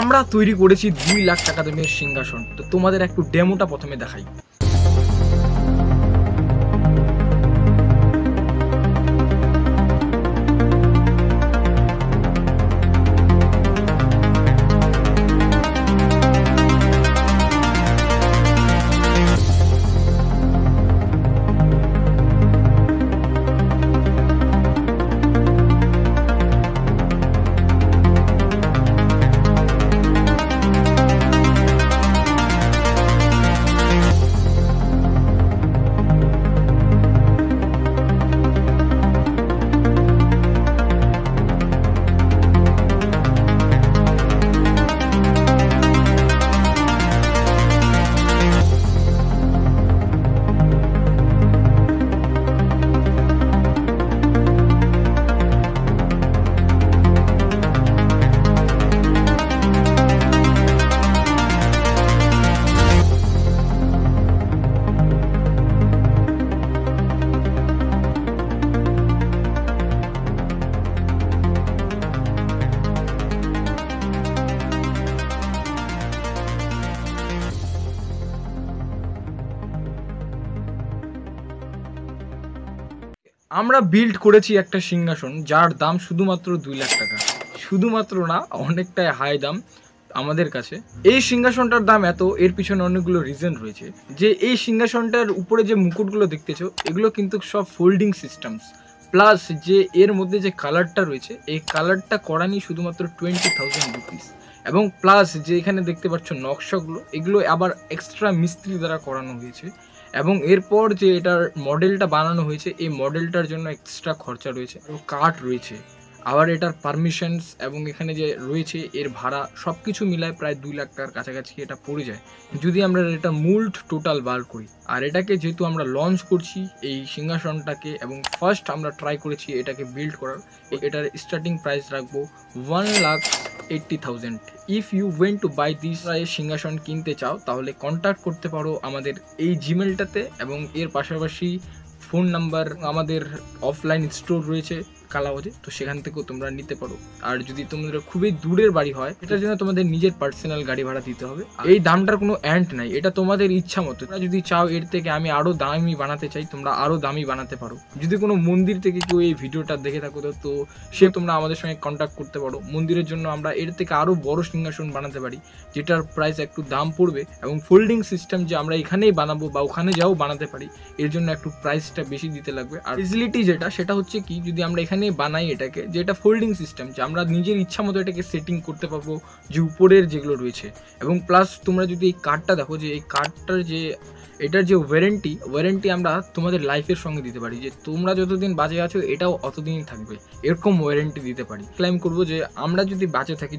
আমরা তৈরি করেছি 2 লাখ টাকা দামের সিংহাসন। তো তোমাদের একটু ডেমোটা প্রথমে দেখাই। আমরা বিল্ড করেছি একটা সিংহাসন যার দাম শুধুমাত্র 2 লাখ টাকা। শুধুমাত্র না, অনেকটাই হাই দাম আমাদের কাছে। এই সিংহাসনটার দাম এত, এর পিছনে অনেকগুলো রিজন রয়েছে। যে এই সিংহাসনটার উপরে যে মুকুটগুলো দেখতেছো, এগুলো কিন্তু সব ফোল্ডিং সিস্টেমস। প্লাস যে এর মধ্যে যে কালারটা রয়েছে, এই কালারটা করানি শুধুমাত্র 20,000 রুপিস। এবং প্লাস যে এখানে দেখতে পাচ্ছ নকশাগুলো, এগুলো আবার এক্সট্রা মিস্ত্রি দ্বারা করানো হয়েছে। এবং এরপর যে এটার মডেলটা বানানো হয়েছে, এই মডেলটার জন্য এক্সট্রা খরচা রয়েছে, কাঠ রয়েছে, আবার এটার পারমিশনস এবং এখানে যে রয়েছে এর ভাড়া, সব কিছু মিলায় প্রায় 2 লাখ টাকার কাছাকাছি এটা পড়ে যায় যদি আমরা এটা মূল টোটাল বার করি। আর এটাকে যেহেতু আমরা লঞ্চ করছি এই সিংহাসনটাকে, এবং ফার্স্ট আমরা ট্রাই করেছি এটাকে বিল্ড করার, এটার স্টার্টিং প্রাইস রাখবো 1,80,000। If you went to buy this সিংহাসন কিনতে চাও তাহলে কন্ট্যাক্ট করতে পারো আমাদের এই জিমেলটাতে। এবং এর পাশাপাশি ফোন নাম্বার, আমাদের অফলাইন স্টোর রয়েছে কালাওয়াজে, তো সেখান থেকেও তোমরা নিতে পারো। আর যদি তোমাদের খুবই দূরের বাড়ি হয়, এটার জন্য তোমাদের নিজের পার্সোনাল গাড়ি ভাড়া দিতে হবে। এই দামটার কোনো এন্ড নাই, এটা তোমাদের ইচ্ছা মতো। তোমরা যদি চাও এর থেকে আমি আরো দামি বানাতে চাই, তোমরা আরো দামি বানাতে পারো। যদি কোনো মন্দির থেকে কেউ এই ভিডিওটা দেখে থাকো তো সে তোমরা আমাদের সঙ্গে কন্ট্যাক্ট করতে পারো। মন্দিরের জন্য আমরা এর থেকে আরো বড় সিংহাসন বানাতে পারি, যেটার প্রাইস একটু দাম পড়বে। এবং ফোল্ডিং সিস্টেম যে আমরা এখানেই বানাবো বা ওখানে যাও বানাতে পারি, এর জন্য একটু প্রাইসটা বেশি দিতে লাগবে। আর ফেসিলিটি যেটা, সেটা হচ্ছে কি, যদি আমরা এখানে বানাই এটাকে, যে এটা ফোল্ডিং সিস্টেম, যে আমরা নিজের ইচ্ছা মতো এটাকে সেটিং করতে পারবো যে উপরের যেগুলো রয়েছে। এবং প্লাস তোমরা যদি এই কার্ডটা দেখো, যে এই কার্ডটার যে এটার যে ওয়ারেন্টি আমরা তোমাদের লাইফের সঙ্গে দিতে পারি, যে তোমরা যতদিন বাঁচে আছো এটাও অতদিনই থাকবে, এরকম ওয়ারেন্টি দিতে পারি। ক্লেম করবো যে আমরা যদি বাঁচে থাকি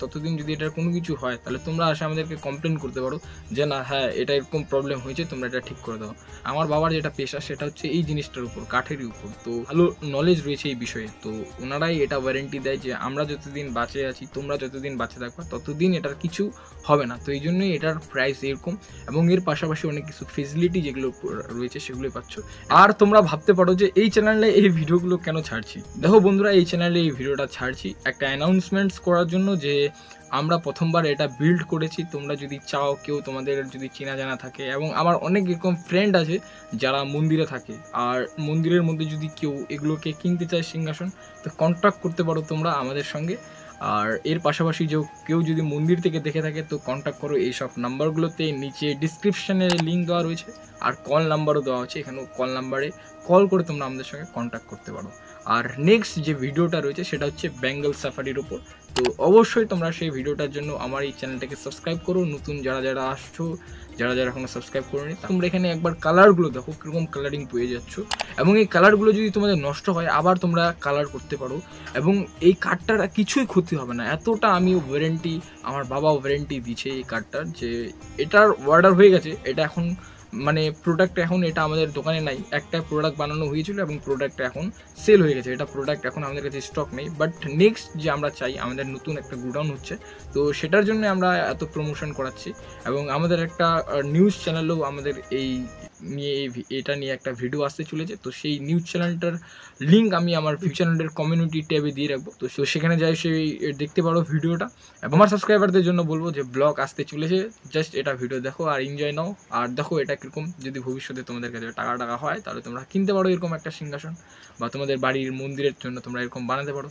ততদিন যদি এটার কোনো কিছু হয়, তাহলে তোমরা আসে আমাদেরকে কমপ্লেন করতে পারো যে না, হ্যাঁ এটা এরকম প্রবলেম হয়েছে, তোমরা এটা ঠিক করে দাও। আমার বাবার যেটা পেশা, সেটা হচ্ছে এই জিনিসটার উপর, কাঠেরই উপর, তো ভালো নলেজ রয়েছে এই বিষয়ে। তো ওনারাই এটা ওয়ারেন্টি দেয় যে আমরা যতদিন বাঁচে আছি, তোমরা যতদিন বাঁচে থাকবা ততদিন এটার কিছু হবে না। তো এই জন্যই এটার প্রাইস এরকম। এবং এর পাশাপাশি অনেক কিছু ফেসিলিটি যেগুলো রয়েছে সেগুলোই পাচ্ছ। আর তোমরা ভাবতে পারো যে এই চ্যানেলে এই ভিডিওগুলো কেন ছাড়ছি। দেখো বন্ধুরা, এই চ্যানেলে এই ভিডিওটা ছাড়ছি একটা অ্যানাউন্সমেন্টস করার জন্য, যে আমরা প্রথমবার এটা বিল্ড করেছি। তোমরা যদি চাও, কেউ তোমাদের যদি চেনা জানা থাকে, এবং আমার অনেক এরকম ফ্রেন্ড আছে যারা মন্দিরে থাকে, আর মন্দিরের মধ্যে যদি কেউ এগুলোকে কিনতে চায় সিংহাসন, তো কন্ট্যাক্ট করতে পারো তোমরা আমাদের সঙ্গে। আর এর পাশাপাশি যে কেউ যদি মন্দির থেকে দেখে থাকে, তো কন্ট্যাক্ট করো এইসব নাম্বারগুলোতে, নিচে ডিসক্রিপশানে লিঙ্ক দেওয়া রয়েছে, আর কল নাম্বারও দেওয়া আছে, এখানেও কল নাম্বারে কল করে তোমরা আমাদের সঙ্গে কন্ট্যাক্ট করতে পারো। আর নেক্সট যে ভিডিওটা রয়েছে সেটা হচ্ছে বেঙ্গল সাফারির উপর। তো অবশ্যই তোমরা সেই ভিডিওটার জন্য আমার এই চ্যানেলটাকে সাবস্ক্রাইব করো। নতুন যারা আসছো, যারা এখনো সাবস্ক্রাইব করোনি, তোমরা এখানে একবার কালারগুলো দেখো কীরকম কালারিং পেয়ে যাচ্ছ। এবং এই কালারগুলো যদি তোমাদের নষ্ট হয়, আবার তোমরা কালার করতে পারো। এবং এই কার্ডটার কিছুই ক্ষতি হবে না, এতটা আমি ওয়ারেন্টি, আমার বাবা ওয়ারেন্টি দিচ্ছে এই কার্ডটার, যে এটার অর্ডার হয়ে গেছে। এটা এখন মানে প্রোডাক্ট এখন এটা আমাদের দোকানে নাই। একটা প্রোডাক্ট বানানো হয়েছিল এবং প্রোডাক্টটা এখন সেল হয়ে গেছে। এটা প্রোডাক্ট এখন আমাদের কাছে স্টক নেই। বাট নেক্সট যে আমরা চাই, আমাদের নতুন একটা গোডাউন হচ্ছে, তো সেটার জন্য আমরা এত প্রমোশন করাচ্ছি। এবং আমাদের একটা নিউজ চ্যানেলেও আমাদের এই নিয়ে এটা নিয়ে একটা ভিডিও আসতে চলেছে। তো সেই নিউজ চ্যানেলটার লিঙ্ক আমি আমার চ্যানেলের কমিউনিটি ট্যাবে দিয়ে রাখবো। তো সেখানে যাই সেই দেখতে পারো ভিডিওটা। এবং আমার সাবস্ক্রাইবারদের জন্য বলবো যে ব্লগ আসতে চলেছে, জাস্ট এটা ভিডিও দেখো আর এনজয় নাও। আর দেখো এটা কীরকম, যদি ভবিষ্যতে তোমাদের কাছে টাকা হয় তাহলে তোমরা কিনতে পারো এরকম একটা সিংহাসন, বা তোমাদের বাড়ির মন্দিরের জন্য তোমরা এরকম বানাতে পারো।